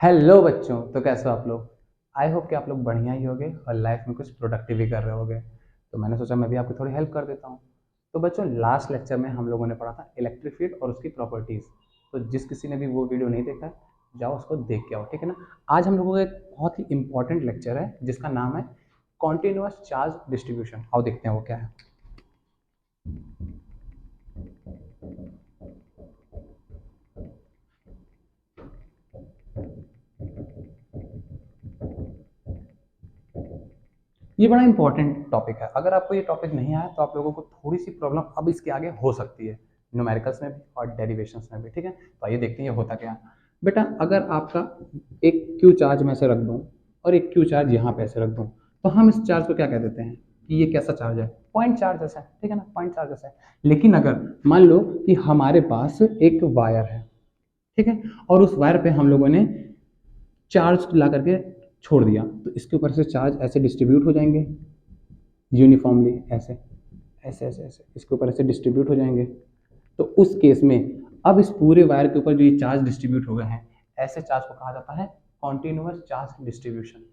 Hello बच्चों, तो कैसे हो आप लोग। आई होप कि आप लोग बढ़िया ही होगे और लाइफ में कुछ प्रोडक्टिव ही कर रहे होगे। तो मैंने सोचा मैं भी आपकी थोड़ी हेल्प कर देता हूँ। तो बच्चों, लास्ट लेक्चर में हम लोगों ने पढ़ा था इलेक्ट्रिक फील्ड और उसकी प्रॉपर्टीज़। तो जिस किसी ने भी वो वीडियो नहीं देखा, जाओ उसको देख के आओ, ठीक है ना। आज हम लोगों का एक बहुत ही इंपॉर्टेंट लेक्चर है जिसका नाम है कॉन्टिन्यूअस चार्ज डिस्ट्रीब्यूशन। आओ देखते हैं वो क्या है। ये बड़ा इंपॉर्टेंट टॉपिक है। अगर आपको ये टॉपिक नहीं आया तो आप लोगों को थोड़ी सी प्रॉब्लम अब इसके आगे हो सकती है, न्यूमेरिकल्स में भी और डेरिवेशंस में भी, ठीक है। तो आइए देखते हैं ये होता क्या है। बेटा, अगर आपका एक क्यू चार्ज में से रख दूं और एक क्यू चार्ज यहाँ पे ऐसे रख दूं, तो हम इस चार्ज को क्या कह देते हैं कि ये कैसा चार्ज है? पॉइंट चार्ज जैसा है, ठीक है ना, पॉइंट चार्ज जैसा है। लेकिन अगर मान लो कि हमारे पास एक वायर है, ठीक है, और उस वायर पे हम लोगों ने चार्ज ला करके छोड़ दिया, तो इसके ऊपर से चार्ज ऐसे डिस्ट्रीब्यूट हो जाएंगे यूनिफॉर्मली, ऐसे ऐसे ऐसे ऐसे इसके ऊपर ऐसे डिस्ट्रीब्यूट हो जाएंगे। तो उस केस में अब इस पूरे वायर के ऊपर जो ये चार्ज डिस्ट्रीब्यूट हो गए हैं, ऐसे चार्ज को कहा जाता है कॉन्टिन्यूअस चार्ज डिस्ट्रीब्यूशन।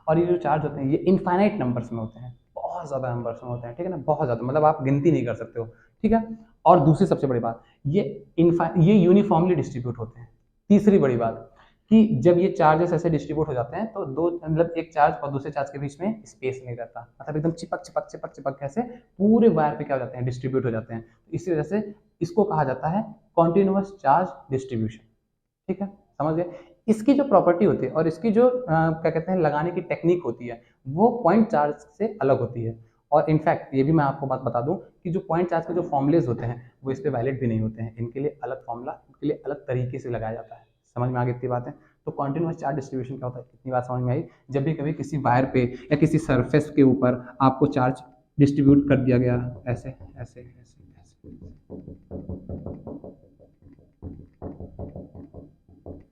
और ये जो चार्ज होते हैं ये इनफाइनाइट नंबर्स में होते हैं, बहुत ज़्यादा नंबर्स में होते हैं, ठीक है ना, बहुत ज़्यादा, मतलब आप गिनती नहीं कर सकते हो, ठीक है। और दूसरी सबसे बड़ी बात, ये यूनिफॉर्मली डिस्ट्रीब्यूट होते हैं। तीसरी बड़ी बात कि जब ये चार्जेस ऐसे डिस्ट्रीब्यूट हो जाते हैं तो दो, मतलब एक चार्ज और दूसरे चार्ज के बीच में स्पेस नहीं रहता, मतलब एकदम चिपक चिपक चिपक चिपक कैसे पूरे वायर पे क्या हो जाते हैं, डिस्ट्रीब्यूट हो जाते हैं। तो इसी वजह से इसको कहा जाता है कॉन्टिन्यूअस चार्ज डिस्ट्रीब्यूशन, ठीक है, समझ गए। इसकी जो प्रॉपर्टी होती है और इसकी जो क्या कहते हैं लगाने की टेक्निक होती है, वो पॉइंट चार्ज से अलग होती है। और इनफैक्ट ये भी मैं आपको बात बता दूं कि जो पॉइंट चार्ज के जो फॉर्मुलेज होते हैं वो इस पे वैलिड भी नहीं होते हैं, इनके लिए अलग फॉर्मूला, इनके लिए अलग तरीके से लगाया जाता है। समझ में आ गई इतनी बातें। तो कॉन्टिन्यूअस चार्ज डिस्ट्रीब्यूशन क्या होता है, इतनी बात समझ में आई। जब भी कभी किसी वायर पे या किसी सरफेस के ऊपर आपको चार्ज डिस्ट्रीब्यूट कर दिया गया, ऐसे ऐसे ऐसे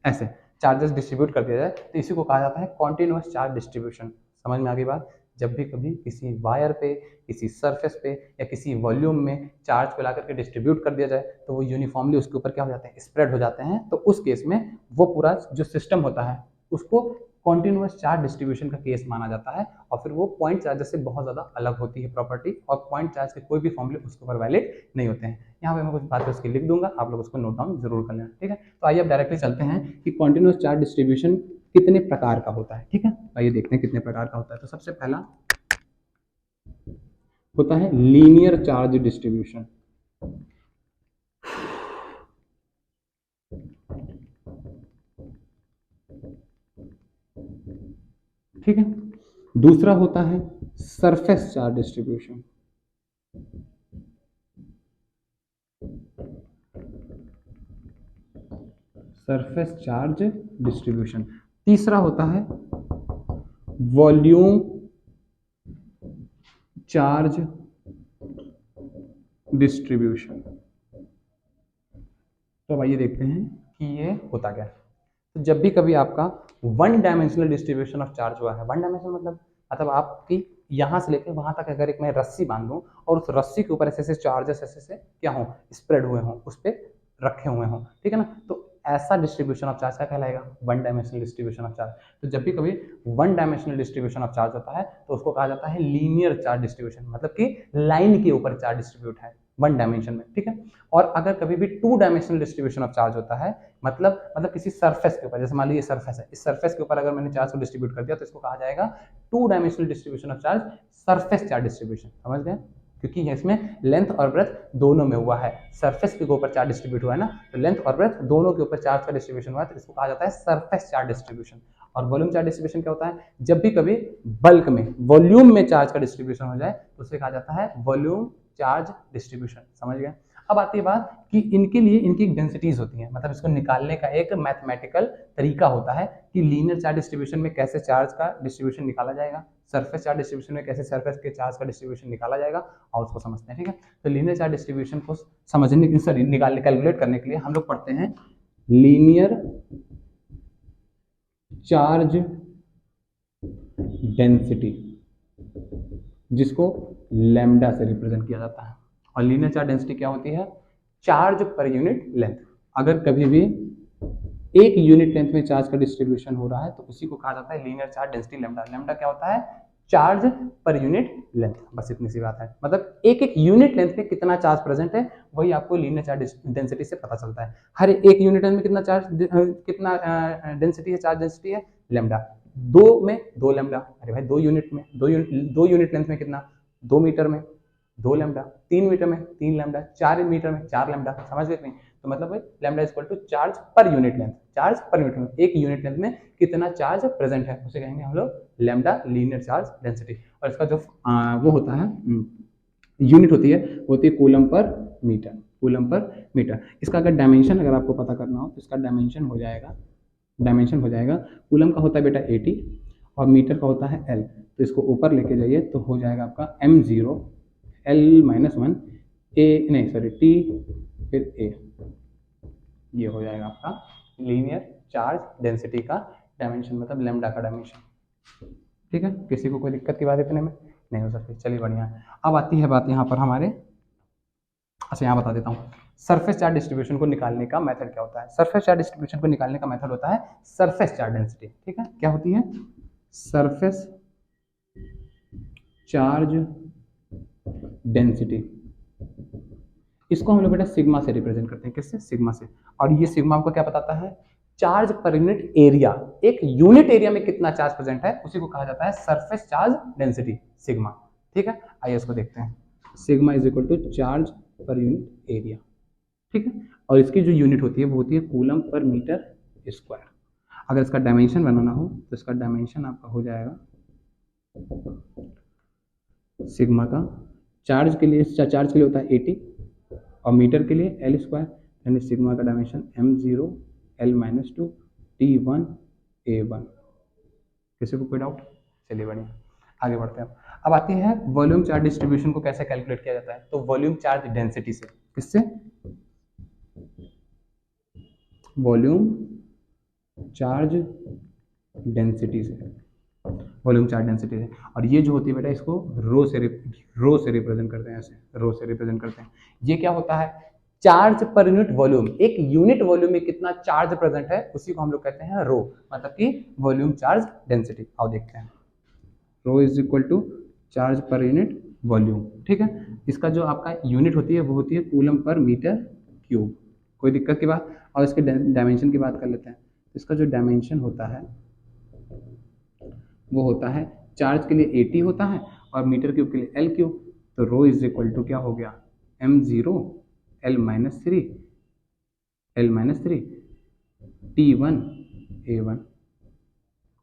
ऐसे चार्जेस डिस्ट्रीब्यूट कर दिया जाए, तो इसी को कहा जाता है कॉन्टिन्यूअस चार्ज डिस्ट्रीब्यूशन। समझ में आ गई बात। जब भी कभी किसी वायर पे, किसी सरफेस पे या किसी वॉल्यूम में चार्ज को ला करके डिस्ट्रीब्यूट कर दिया जाए तो वो यूनिफॉर्मली उसके ऊपर क्या हो जाते हैं, स्प्रेड हो जाते हैं। तो उस केस में वो पूरा जो सिस्टम होता है उसको कॉन्टिन्यूअस चार्ज डिस्ट्रीब्यूशन का केस माना जाता है। और फिर वो पॉइंट चार्जेस से बहुत ज़्यादा अलग होती है प्रॉपर्टी, और पॉइंट चार्ज के कोई भी फॉर्मूले उसके ऊपर वैलिड नहीं होते हैं। यहाँ पे मैं कुछ बातें उसकी लिख दूंगा, आप लोग उसको नोट डाउन जरूर कर लेना, ठीक है। तो आइए अब डायरेक्टली चलते हैं कि कॉन्टिन्यूअस चार्ज डिस्ट्रीब्यूशन कितने प्रकार का होता है, ठीक है। आइए देखते हैं कितने प्रकार का होता है। तो सबसे पहला होता है लीनियर चार्ज डिस्ट्रीब्यूशन, ठीक है। दूसरा होता है surface charge distribution, surface charge distribution. तीसरा होता है वॉल्यूम चार्ज डिस्ट्रीब्यूशन। तो आइए देखते हैं कि ये होता क्या है। तो जब भी कभी आपका one dimensional distribution of charge हुआ है, वन डायमेंशनल मतलब आपकी यहाँ से लेकर वहां तक अगर एक मैं रस्सी बांध दूं और उस रस्सी के ऊपर ऐसे ऐसे चार्जेस ऐसे ऐसे क्या हो, स्प्रेड हुए हों, उस पर रखे हुए हों, ठीक है ना। तो ऐसा डिस्ट्रीब्यूशन ऑफ चार्ज क्या कहलाएगा, one dimensional distribution of charge. तो जब भी कभी one dimensional distribution of charge होता है तो उसको कहा जाता है लीनियर चार्ज डिस्ट्रीब्यूशन, मतलब कि लाइन के ऊपर चार्ज डिस्ट्रीब्यूट है वन डायमेंशन में, ठीक है। और अगर कभी भी two dimensional distribution of charge होता है, मतलब किसी सरफेस के ऊपर, जैसे मान लीजिए सरफेस है, इस सरफेस के ऊपर अगर मैंने चार्ज को डिस्ट्रीब्यूट कर दिया तो इसको कहा जाएगा two dimensional distribution of charge, surface charge distribution, समझ गए। क्योंकि इसमें लेंथ और ब्रेथ दोनों में हुआ है, सरफेस के ऊपर चार्ज डिस्ट्रीब्यूट हुआ है ना, तो लेंथ और ब्रेथ दोनों के ऊपर चार्ज का डिस्ट्रीब्यूशन हुआ है, तो इसको कहा जाता है सरफेस चार्ज डिस्ट्रीब्यूशन। और वॉल्यूम चार्ज डिस्ट्रीब्यूशन क्या होता है, जब भी कभी बल्क में, वॉल्यूम में चार्ज का डिस्ट्रीब्यूशन हो जाए तो उसे कहा जाता है वॉल्यूम चार्ज डिस्ट्रीब्यूशन, समझ गए। अब आती है बात कि इनके लिए इनकी डेंसिटीज होती हैं, मतलब इसको निकालने का एक मैथमेटिकल तरीका होता है कि लीनियर चार्ज डिस्ट्रीब्यूशन में कैसे चार्ज का डिस्ट्रीब्यूशन निकाला जाएगा, सरफेस चार्ज डिस्ट्रीब्यूशन में कैसे सरफेस के चार्ज का डिस्ट्रीब्यूशन निकाला जाएगा, और उसको समझते हैं, ठीक है। तो लीनियर चार्ज डिस्ट्रीब्यूशन को समझने के, सॉरी निकालने, कैलकुलेट करने के लिए हम लोग पढ़ते हैं लीनियर चार्ज डेंसिटी, जिसको लैम्डा से रिप्रेजेंट किया जाता है। और लीनियर चार्ज डेंसिटी क्या होती है, चार्ज पर यूनिट लेंथ। अगर कभी भी एक यूनिट लेंथ में चार्ज का डिस्ट्रीब्यूशन हो रहा है तो उसी को कहा जाता है linear charge density lambda. Lambda क्या होता है? Charge per unit length. बस इतनी सी बात है, मतलब एक एक यूनिट लेंथ में कितना चार्ज प्रेजेंट है वही आपको लीनियर चार्ज डेंसिटी से पता चलता है। हर एक यूनिट लेंथ में कितना चार्ज, कितना डेंसिटी है, चार्ज डेंसिटी है लैम्डा। दो में दो लैम्डा, अरे भाई दो यूनिट में दो यूनिट लेंथ में कितना, 2 मीटर में 2 लैम्डा, 3 मीटर में 3 लैम्डा, 4 मीटर में 4 लैम्डा। समझ गए नहीं? तो मतलब भाई lambda is equal to charge per unit length. Charge per unit length, एक यूनिट लेंथ में कितना चार्ज प्रेजेंट है उसे कहेंगे हम लोग लैम्डा लीनियर चार्ज डेंसिटी। और इसका जो वो होता है यूनिट होती है coulomb per metre. Coulomb per metre. इसका अगर डायमेंशन अगर आपको पता करना हो तो इसका डायमेंशन हो जाएगा कूलम का होता है बेटा 80 और मीटर का होता है L। तो इसको ऊपर लेके जाइए तो हो जाएगा आपका m0 L-1 A, नहीं सॉरी T फिर A। ये हो जाएगा आपका लीनियर चार्ज डेंसिटी का डायमेंशन, मतलब लैम्डा का डायमेंशन। ठीक है, किसी को कोई दिक्कत की बात इतने में नहीं हो सकती। चलिए बढ़िया है। अब आती है बात यहाँ पर हमारे, अच्छा यहाँ बता देता हूँ सरफेस चार्ज डिस्ट्रीब्यूशन को निकालने का मेथड क्या होता है। सरफेस चार्ज डिस्ट्रीब्यूशन को निकालने का मेथड होता है सरफेस चार्ज डेंसिटी। ठीक है, क्या होती है? Surface charge density. इसको हम लोग बेटा सिग्मा से रिप्रेजेंट करते हैं। किससे? सिग्मा से। और ये सिग्मा आपको क्या बताता है? Charge per unit area. एक यूनिट एरिया में कितना चार्ज प्रेजेंट है उसी को कहा जाता है सरफेस चार्ज डेंसिटी, सिग्मा। ठीक है, आइए इसको देखते हैं। Sigma is equal to charge per unit area. ठीक है, और इसकी जो यूनिट होती है वो होती है कूलम पर मीटर स्क्वायर। अगर इसका डायमेंशन बनाना हो तो इसका डायमेंशन आपका हो जाएगा सिग्मा का, चार्ज के लिए होता है 80 और मीटर के लिए L स्क्वायर, यानी सिग्मा का dimension m0 L-2 T1 A1। किसी को कोई डाउट? चलिए बढ़िया, आगे बढ़ते हैं। अब आती है वॉल्यूम चार्ज डिस्ट्रीब्यूशन को कैसे कैलकुलेट किया जाता है। तो वॉल्यूम चार्ज डेंसिटी से। किससे? वॉल्यूम चार्ज डेंसिटी से। वॉल्यूम चार्ज डेंसिटी है। और ये जो होती है बेटा इसको रो से रिप्रेजेंट करते हैं, ऐसे रो से रिप्रेजेंट करते हैं। ये क्या होता है? Charge per unit volume. एक यूनिट वॉल्यूम में कितना चार्ज प्रेजेंट है उसी को हम लोग कहते हैं रो, मतलब कि वॉल्यूम चार्ज डेंसिटी। आओ देखते हैं। Rho is equal to charge per unit volume. ठीक है, इसका जो आपका यूनिट होती है वो होती है कूलम पर मीटर क्यूब। कोई दिक्कत की बात? और इसके डायमेंशन की बात कर लेते हैं। इसका जो डायमेंशन होता है वो होता है चार्ज के लिए 80 होता है और मीटर क्यूब के लिए L क्यूब। तो रो इज इक्वल टू क्या हो गया? m0 L-3 T1 A1।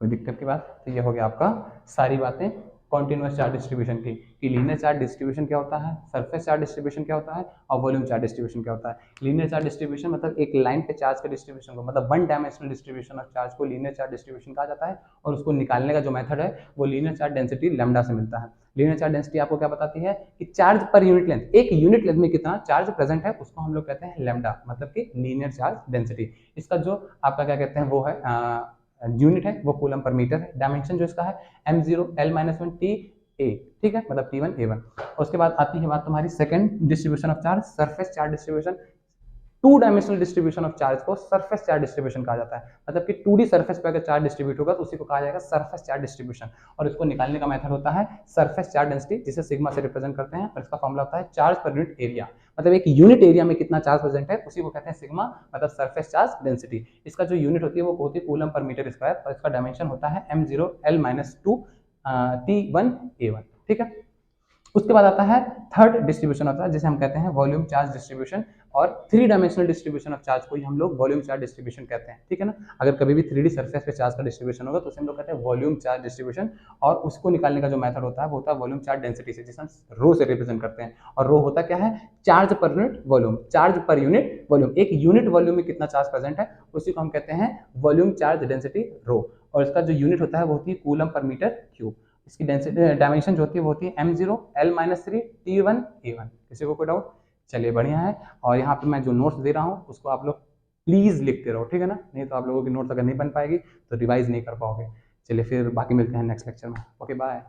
कोई दिक्कत की बात? तो ये हो गया आपका सारी बातें कॉन्टिन्यूअस चार्ज डिस्ट्रीब्यूशन की, कि लीनियर चार्ज डिस्ट्रीब्यूशन क्या होता है, सरफेस चार्ज डिस्ट्रीब्यूशन क्या होता है और वॉल्यूम चार्ज डिस्ट्रीब्यूशन क्या होता है। लीनियर चार्ज डिस्ट्रीब्यूशन मतलब एक लाइन पे चार्ज का डिस्ट्रीब्यूशन को, मतलब one dimensional distribution of charge को लीनियर चार्ज डिस्ट्रीब्यूशन कहा जाता है। और उसको निकालने का जो मेथड है वो लीनियर चार्ज डेंसिटी लैम्डा से मिलता है। लीनियर चार्ज डेंसिटी आपको क्या बताती है कि चार्ज पर यूनिट लेंथ, एक यूनिट लेंथ में कितना चार्ज प्रेजेंट है उसको हम लोग कहते हैं लैम्डा, मतलब कि लीनियर चार्ज डेंसिटी। इसका जो आपका क्या कहते हैं वो है यूनिट है वो कूलम पर मीटर है। डायमेंशन जो इसका है m0 L-1 T A, ठीक है, मतलब T1 A1। उसके बाद आती है बात तुम्हारी second distribution of charge, surface charge distribution. Two dimensional distribution of charge को सरफेस चार्ज डिस्ट्रीब्यूशन कहा जाता है, मतलब कि 2D सरफेस पे अगर चार्ज डिस्ट्रीब्यूट होगा तो उसी को कहा जाएगा सरफेस चार्ज डिस्ट्रीब्यूशन। और इसको निकालने का मेथड होता है सरफेस चार्ज डेंसिटी, जिसे सिग्मा से रिप्रेजेंट करते हैं। और इसका फॉर्मूला होता है चार्ज पर यूनिट एरिया, मतलब एक यूनिट एरिया में कितना चार्ज प्रेजेंट है उसी को कहते हैं सिग्मा, मतलब सरफेस चार्ज डेंसिटी। इसका जो यूनिट होती है वो होती है कूलम पर मीटर स्क्वायर और इसका डायमेंशन होता है m0 L-2 T1 A1। ठीक है, उसके बाद आता है थर्ड डिस्ट्रीब्यूशन होता है जिसे हम कहते हैं वॉल्यूम चार्ज डिस्ट्रीब्यूशन। और 3 डायमेंशनल डिस्ट्रीब्यूशन ऑफ चार्ज को ही हम लोग वॉल्यूम चार्ज डिस्ट्रीब्यूशन कहते हैं। ठीक है ना, अगर कभी भी 3D सरफेस पे चार्ज का डिस्ट्रीब्यूशन होगा तो उसे हम लोग कहते हैं वॉल्यूम चार्ज डिस्ट्रीब्यूशन। और उसको निकालने का जो मेथड होता है वो होता है वॉल्यूम चार्ज डेंसिटी से, जिसे हम रो से रिप्रेजेंट करते हैं। और रो होता क्या है? Charge per unit volume. Charge per unit volume, एक यूनिट वॉल्यूम में कितना चार्ज प्रेजेंट है उसी को हम कहते हैं वॉल्यूम चार्ज डेंसिटी रो। और इसका जो यूनिट होता है वो होती है कूलम पर मीटर क्यूब। इसकी डेंसिटी डायमेंशन जो होती है वो होती है m0 L-3 T1 A1। किसी को कोई डाउट? चलिए बढ़िया है। और यहाँ पे मैं जो नोट्स दे रहा हूँ उसको आप लोग प्लीज लिखते रहो, ठीक है ना, नहीं तो आप लोगों की नोट्स अगर नहीं बन पाएगी तो रिवाइज नहीं कर पाओगे। चलिए फिर बाकी मिलते हैं नेक्स्ट लेक्चर में। Okay bye.